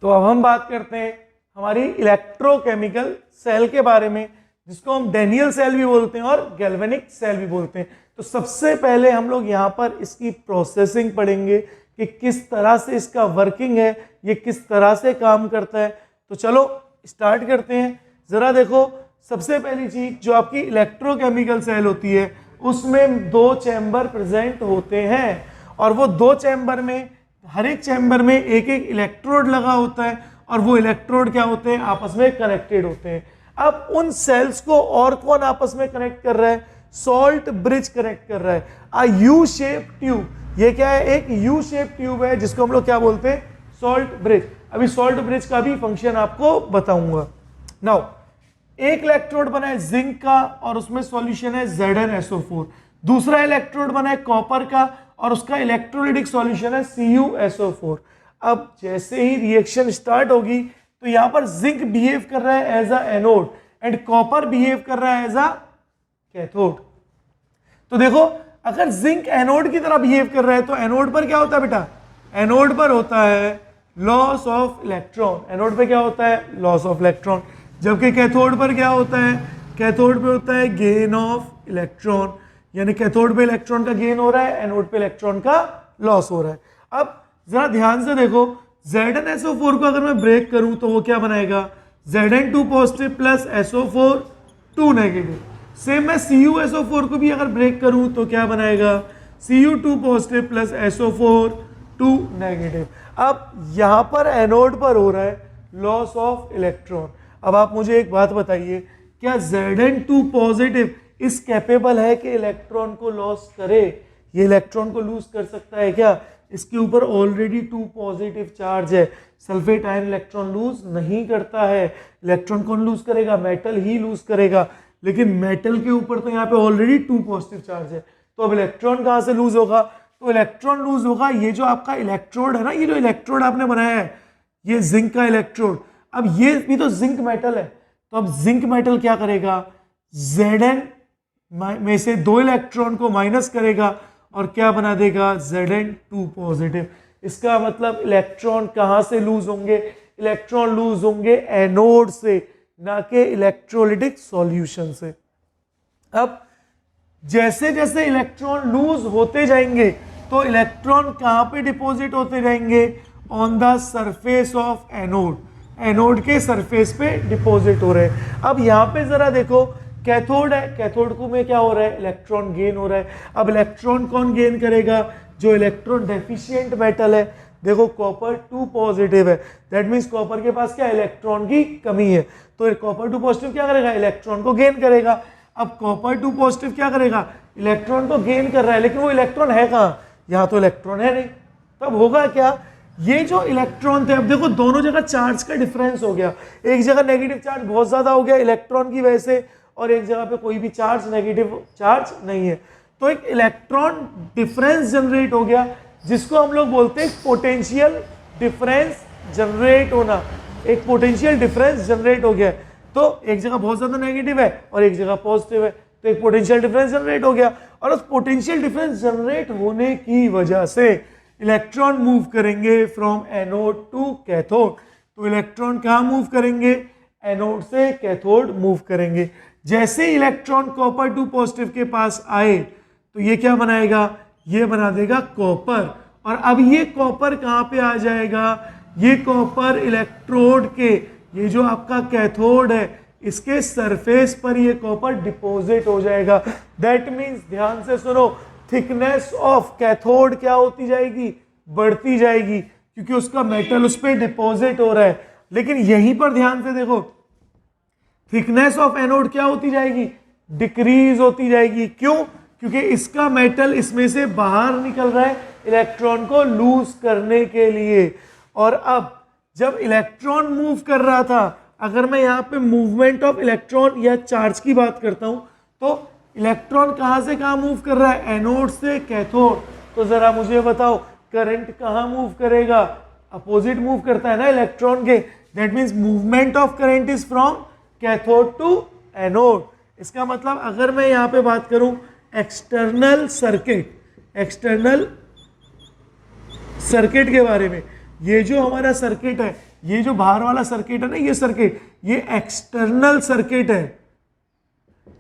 तो अब हम बात करते हैं हमारी इलेक्ट्रोकेमिकल सेल के बारे में, जिसको हम डैनियल सेल भी बोलते हैं और गैल्वेनिक सेल भी बोलते हैं। तो सबसे पहले हम लोग यहाँ पर इसकी प्रोसेसिंग पढ़ेंगे कि किस तरह से इसका वर्किंग है, ये किस तरह से काम करता है। तो चलो स्टार्ट करते हैं। ज़रा देखो, सबसे पहली चीज जो आपकी इलेक्ट्रोकेमिकल सेल होती है उसमें दो चैम्बर प्रेजेंट होते हैं, और वो दो चैम्बर में हर एक चैम्बर में एक एक इलेक्ट्रोड लगा होता है, और वो इलेक्ट्रोड क्या होते हैं, आपस में कनेक्टेड होते हैं। अब उन सेल्स को और कौन आपस में कनेक्ट कर रहा है, सॉल्ट ब्रिज कनेक्ट कर रहा है। अ यू शेप ट्यूब, ये क्या है, एक यू शेप ट्यूब है जिसको हम लोग क्या बोलते हैं, सॉल्ट ब्रिज। अभी सॉल्ट ब्रिज का भी फंक्शन आपको बताऊंगा। नाउ एक इलेक्ट्रोड बना है जिंक का और उसमें सॉल्यूशन है ZnSO4। दूसरा इलेक्ट्रोड बना है कॉपर का और उसका इलेक्ट्रोलाइटिक सॉल्यूशन है CuSO4। अब जैसे ही रिएक्शन स्टार्ट होगी तो यहां पर जिंक बिहेव कर रहा है as a anode and copper behave कर रहा है एज अ कैथोड। तो देखो, अगर जिंक एनोड की तरह बिहेव कर रहा है तो एनोड पर क्या होता है बेटा, एनोड पर होता है लॉस ऑफ इलेक्ट्रॉन। एनोड पे क्या होता है, लॉस ऑफ इलेक्ट्रॉन। जबकि कैथोड पर क्या होता है, कैथोड पे होता है गेन ऑफ इलेक्ट्रॉन। यानी कैथोड पे इलेक्ट्रॉन का गेन हो रहा है, एनोड पे इलेक्ट्रॉन का लॉस हो रहा है। अब जरा ध्यान से देखो, ZnSO4 को अगर मैं ब्रेक करूं तो वो क्या बनाएगा, Zn2 positive plus SO4 2 negative. Same मैं CuSO4 को भी अगर ब्रेक करूं तो क्या बनाएगा, Cu2 positive plus SO4 2 negative. अब यहां पर एनोड पर हो रहा है लॉस ऑफ इलेक्ट्रॉन। अब आप मुझे एक बात बताइए, क्या Zn2 पॉजिटिव इस कैपेबल है कि इलेक्ट्रॉन को लॉस करे, ये इलेक्ट्रॉन को लूज कर सकता है क्या? इसके ऊपर ऑलरेडी 2 पॉजिटिव चार्ज है। सल्फेट आयन इलेक्ट्रॉन लूज नहीं करता है। इलेक्ट्रॉन कौन लूज करेगा, मेटल ही लूज करेगा। लेकिन मेटल के ऊपर तो यहाँ पे ऑलरेडी 2 पॉजिटिव चार्ज है, तो अब इलेक्ट्रॉन कहाँ से लूज होगा, तो इलेक्ट्रॉन लूज होगा ये जो आपका इलेक्ट्रोड है ना, ये जो इलेक्ट्रोड आपने बनाया है ये जिंक का इलेक्ट्रोड। अब ये भी तो जिंक मेटल है, तो अब जिंक मेटल क्या करेगा, Zn में से 2 इलेक्ट्रॉन को माइनस करेगा और क्या बना देगा, Zn2 पॉजिटिव। इसका मतलब इलेक्ट्रॉन कहां से लूज होंगे, इलेक्ट्रॉन लूज होंगे एनोड से, ना कि इलेक्ट्रोलाइटिक सॉल्यूशन से। अब जैसे जैसे इलेक्ट्रॉन लूज होते जाएंगे तो इलेक्ट्रॉन कहां पे डिपॉजिट होते जाएंगे, on the surface of anode, anode के सरफेस पे डिपॉजिट हो रहे हैं। अब यहां पे जरा देखो, कैथोड है, कैथोड को में क्या हो रहा है, इलेक्ट्रॉन गेन हो रहा है। अब इलेक्ट्रॉन कौन गेन करेगा, जो इलेक्ट्रॉन डेफिशिएंट मेटल है। देखो कॉपर 2 पॉजिटिव है, दैट मींस कॉपर के पास क्या, इलेक्ट्रॉन की कमी है, तो कॉपर 2 पॉजिटिव क्या करेगा, इलेक्ट्रॉन को गेन करेगा। अब कॉपर 2 पॉजिटिव क्या करेगा, इलेक्ट्रॉन को गेन कर रहा है, लेकिन वो इलेक्ट्रॉन है कहाँ, यहाँ तो इलेक्ट्रॉन है नहीं। तब होगा क्या, ये जो इलेक्ट्रॉन थे, अब देखो दोनों जगह चार्ज का डिफरेंस हो गया। एक जगह नेगेटिव चार्ज बहुत ज्यादा हो गया इलेक्ट्रॉन की वजह से, और एक जगह पे कोई भी चार्ज, नेगेटिव चार्ज नहीं है, तो एक इलेक्ट्रॉन डिफरेंस जनरेट हो गया, जिसको हम लोग बोलते हैं पोटेंशियल डिफरेंस जनरेट होना। एक पोटेंशियल डिफरेंस जनरेट हो गया, तो एक जगह बहुत ज्यादा नेगेटिव है और एक जगह पॉजिटिव है, तो एक पोटेंशियल डिफरेंस जनरेट हो गया। और उस पोटेंशियल डिफरेंस जनरेट होने की वजह से इलेक्ट्रॉन मूव करेंगे फ्रॉम एनोड टू कैथोड। तो इलेक्ट्रॉन कहाँ मूव करेंगे, एनोड से कैथोड मूव करेंगे। जैसे इलेक्ट्रॉन कॉपर 2 पॉजिटिव के पास आए तो ये क्या बनाएगा, ये बना देगा कॉपर। और अब ये कॉपर कहाँ पे आ जाएगा, ये कॉपर इलेक्ट्रोड के, ये जो आपका कैथोड है इसके सरफेस पर ये कॉपर डिपॉजिट हो जाएगा। दैट मीन्स, ध्यान से सुनो, थिकनेस ऑफ कैथोड क्या होती जाएगी, बढ़ती जाएगी, क्योंकि उसका मेटल उस पर डिपॉजिट हो रहा है। लेकिन यहीं पर ध्यान से देखो, थिकनेस ऑफ एनोड क्या होती जाएगी, डिक्रीज होती जाएगी। क्यों, क्योंकि इसका मेटल इसमें से बाहर निकल रहा है इलेक्ट्रॉन को लूज करने के लिए। और अब जब इलेक्ट्रॉन मूव कर रहा था, अगर मैं यहाँ पे मूवमेंट ऑफ इलेक्ट्रॉन या चार्ज की बात करता हूं, तो इलेक्ट्रॉन कहां से कहां मूव कर रहा है, एनोड से कैथोड। तो जरा मुझे बताओ, करंट कहां मूव करेगा, अपोजिट मूव करता है ना इलेक्ट्रॉन के। That means movement of current is from cathode to anode. इसका मतलब अगर मैं यहाँ पे बात करूं एक्सटर्नल सर्किट के बारे में, ये जो हमारा सर्किट है, ये जो बाहर वाला सर्किट है ना, ये सर्किट, ये एक्सटर्नल सर्किट है,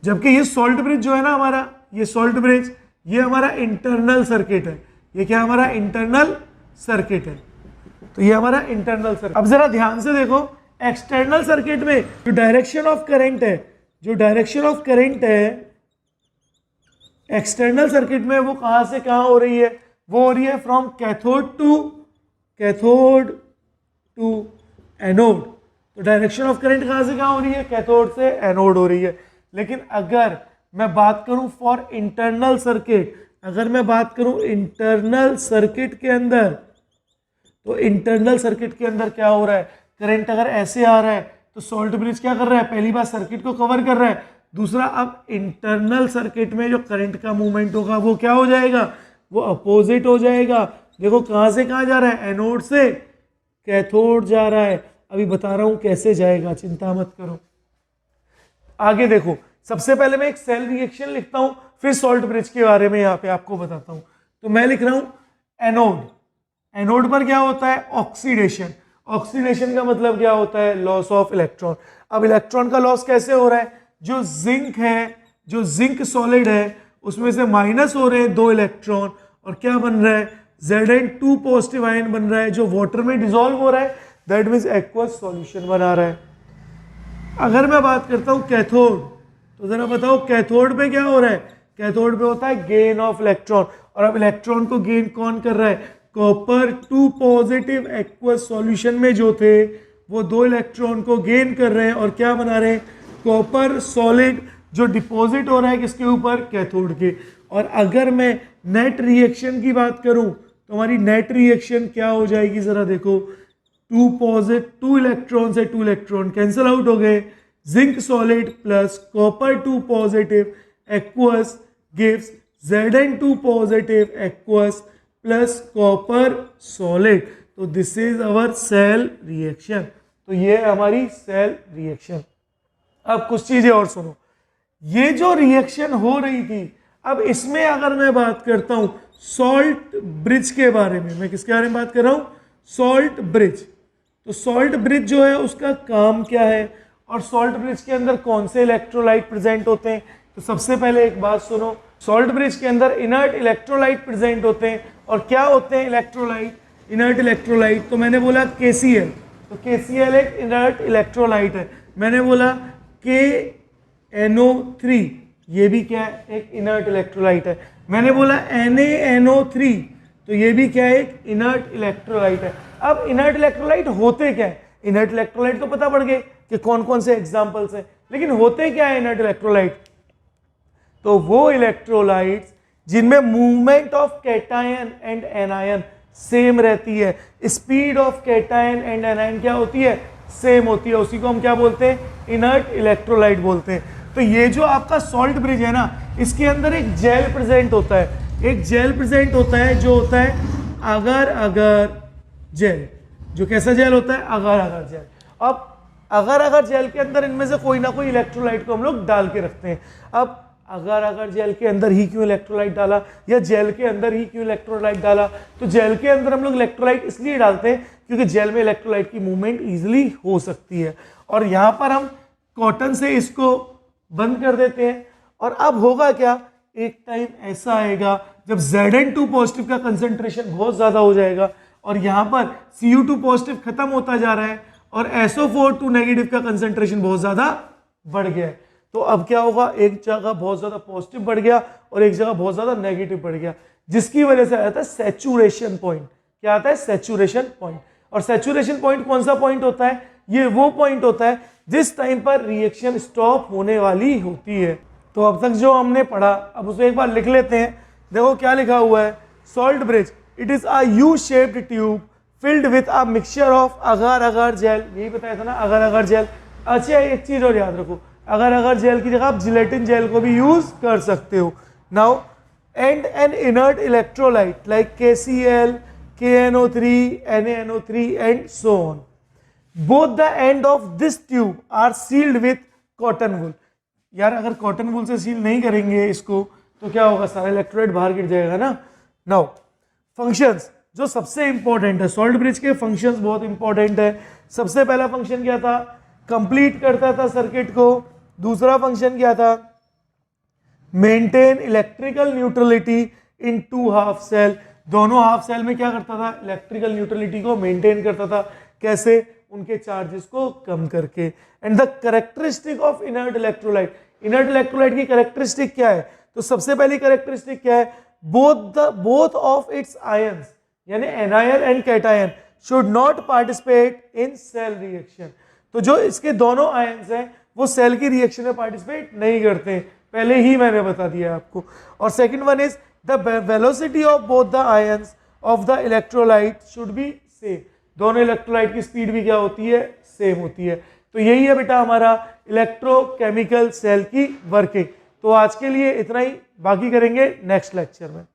जबकि ये सॉल्ट ब्रिज जो है ना हमारा, ये सॉल्ट ब्रिज, ये हमारा इंटरनल सर्किट है। ये क्या हमारा इंटरनल सर्किट है, तो ये हमारा इंटरनल सर्किट। अब जरा ध्यान से देखो, एक्सटर्नल सर्किट में जो डायरेक्शन ऑफ करंट है, जो डायरेक्शन ऑफ करंट है एक्सटर्नल सर्किट में, वो कहां से कहां हो रही है? वो हो रही है फ्रॉम कैथोड टू एनोड। तो डायरेक्शन ऑफ करंट कहां से कहां हो रही है? कैथोड से एनोड हो रही है। लेकिन अगर मैं बात करूं फॉर इंटरनल सर्किट, अगर मैं बात करूं इंटरनल सर्किट के अंदर, तो इंटरनल सर्किट के अंदर क्या हो रहा है? करंट अगर ऐसे आ रहा है तो सॉल्ट ब्रिज क्या कर रहा है? पहली बार सर्किट को कवर कर रहा है। दूसरा, अब इंटरनल सर्किट में जो करंट का मूवमेंट होगा वो क्या हो जाएगा? वो अपोजिट हो जाएगा। देखो कहां से कहां जा रहा है? एनोड से कैथोड जा रहा है। अभी बता रहा हूं कैसे जाएगा, चिंता मत करो। आगे देखो, सबसे पहले मैं एक सेल रिएक्शन लिखता हूं, फिर सॉल्ट ब्रिज के बारे में यहां पे आपको बताता हूं। तो मैं लिख रहा हूं एनोड। एनोड पर क्या होता है? ऑक्सीडेशन। ऑक्सीडेशन का मतलब क्या होता है? Loss of electron. अब इलेक्ट्रॉन का लॉस कैसे हो रहा है? जो जिंक है, जो जिंक सॉलिड है, उसमें से माइनस हो रहे हैं 2 इलेक्ट्रॉन, और क्या बन रहा है? Zn2 पॉजिटिव आयन बन रहा है, जो वाटर में डिसॉल्व हो रहा है, दैट मीन्स एक्वस सॉल्यूशन बना रहा है। अगर मैं बात करता हूं कैथोड, तो जरा बताओ कैथोड पे क्या हो रहा है? कैथोड पे होता है गेन ऑफ इलेक्ट्रॉन। और अब इलेक्ट्रॉन को गेन कौन कर रहा है? कॉपर 2 पॉजिटिव एक्वस सॉल्यूशन में जो थे वो 2 इलेक्ट्रॉन को गेन कर रहे हैं और क्या बना रहे हैं? कॉपर सॉलिड, जो डिपॉजिट हो रहा है किसके ऊपर? कैथोड के। और अगर मैं नेट रिएक्शन की बात करूं तो हमारी नेट रिएक्शन क्या हो जाएगी? जरा देखो, 2 इलेक्ट्रॉन से 2 इलेक्ट्रॉन कैंसिल आउट हो गए। Zinc solid plus copper 2 positive aqueous gives Zn2 positive aqueous plus copper solid. तो this is our cell reaction. तो ये है हमारी सेल रिएक्शन। अब कुछ चीजें और सुनो, ये जो रिएक्शन हो रही थी, अब इसमें अगर मैं बात करता हूं सॉल्ट ब्रिज के बारे में, मैं किसके बारे में बात कर रहा हूं? Salt bridge. तो सॉल्ट ब्रिज जो है उसका काम क्या है, और सॉल्ट ब्रिज के अंदर कौन से इलेक्ट्रोलाइट प्रेजेंट होते हैं? तो सबसे पहले एक बात सुनो, सॉल्ट ब्रिज के अंदर इनर्ट इलेक्ट्रोलाइट प्रेजेंट होते हैं। और क्या होते हैं इलेक्ट्रोलाइट? इनर्ट इलेक्ट्रोलाइट, तो मैंने बोला KCl, तो KCl एक इनर्ट इलेक्ट्रोलाइट है। मैंने बोला KNO3, ये भी क्या है? एक इनर्ट इलेक्ट्रोलाइट है। मैंने बोला NaNO3, तो ये भी क्या है? एक इनर्ट इलेक्ट्रोलाइट है। अब इनर्ट इलेक्ट्रोलाइट होते क्या है? इनर्ट इलेक्ट्रोलाइट तो पता पड़ गए कि कौन कौन से एग्जांपल्स हैं, लेकिन होते क्या है इनर्ट इलेक्ट्रोलाइट? तो वो इलेक्ट्रोलाइट्स जिनमें movement of cation and anion same रहती है, speed of cation and anion क्या होती है? सेम होती है, उसी को हम क्या बोलते हैं? इनर्ट इलेक्ट्रोलाइट बोलते हैं। तो ये जो आपका सॉल्ट ब्रिज है ना, इसके अंदर एक जेल प्रेजेंट होता है। एक जेल प्रेजेंट होता है जो होता है अगर अगर जेल। जो कैसा जेल होता है? अगर अगर जेल। अब अगर अगर जेल के अंदर इनमें से कोई ना कोई इलेक्ट्रोलाइट को हम लोग डाल के रखते हैं। अब अगर अगर जेल के अंदर ही क्यों इलेक्ट्रोलाइट डाला, या जेल के अंदर ही क्यों इलेक्ट्रोलाइट डाला? तो जेल के अंदर हम लोग इलेक्ट्रोलाइट इसलिए डालते हैं क्योंकि जेल में इलेक्ट्रोलाइट की मूवमेंट इजीली हो सकती है। और यहाँ पर हम कॉटन से इसको बंद कर देते हैं। और अब होगा क्या? एक टाइम ऐसा आएगा जब Zn2 पॉजिटिव का कंसेंट्रेशन बहुत ज्यादा हो जाएगा और यहाँ पर Cu2 पॉजिटिव खत्म होता जा रहा है और SO4 नेगेटिव का कंसेंट्रेशन बहुत ज्यादा बढ़ गया है। तो अब क्या होगा? एक जगह बहुत ज्यादा पॉजिटिव बढ़ गया और एक जगह बहुत ज्यादा नेगेटिव बढ़ गया, जिसकी वजह से आता है सैचुरेशन पॉइंट। क्या आता है? Saturation point. और सैचुरेशन पॉइंट कौन सा पॉइंट होता है? ये वो पॉइंट होता है जिस टाइम पर रिएक्शन स्टॉप होने वाली होती है। तो अब तक जो हमने पढ़ा, अब उसे एक बार लिख लेते हैं। देखो क्या लिखा हुआ है, salt bridge, it is a U shaped tube filled with a mixture of अगर अगर जेल। यही बताया था ना, अगर अगर जेल। अच्छा एक चीज और याद रखो, अगर अगर जेल की जगह आप जिलेटिन जेल को भी यूज कर सकते हो। Now and an inert electrolyte like KCl, KNO3, NaNO3 and so on. Both the end of this tube are sealed with cotton wool. यार अगर कॉटन वूल से सील नहीं करेंगे इसको तो क्या होगा? सारा इलेक्ट्रोलाइट बाहर गिर जाएगा ना। नाउ फंक्शंस, जो सबसे इंपॉर्टेंट है, सॉल्ट ब्रिज के फंक्शंस बहुत इंपॉर्टेंट है। सबसे पहला फंक्शन क्या था, कंप्लीट करता था सर्किट को। दूसरा फंक्शन क्या था, maintain electrical neutrality in two half cell. दोनों हाफ सेल में क्या करता था, इलेक्ट्रिकल न्यूट्रलिटी को मेंटेन करता था। कैसे, उनके चार्जेस को कम करके। And the characteristic of inert electrolyte, inert electrolyte की कैरेक्टरिस्टिक क्या है, तो सबसे पहली कैरेक्टरिस्टिक क्या है, बोथ ऑफ इट्स आयंस यानी anion and cation should not participate in cell reaction. तो जो इसके दोनों आयंस हैं वो सेल की रिएक्शन में पार्टिसिपेट नहीं करते, पहले ही मैंने बता दिया आपको। और second one is the velocity of both the ions of the electrolyte should be same. दोनों इलेक्ट्रोलाइट की स्पीड भी क्या होती है, सेम होती है। तो यही है बेटा हमारा इलेक्ट्रोकेमिकल सेल की वर्किंग। तो आज के लिए इतना ही, बाकी करेंगे नेक्स्ट लेक्चर में।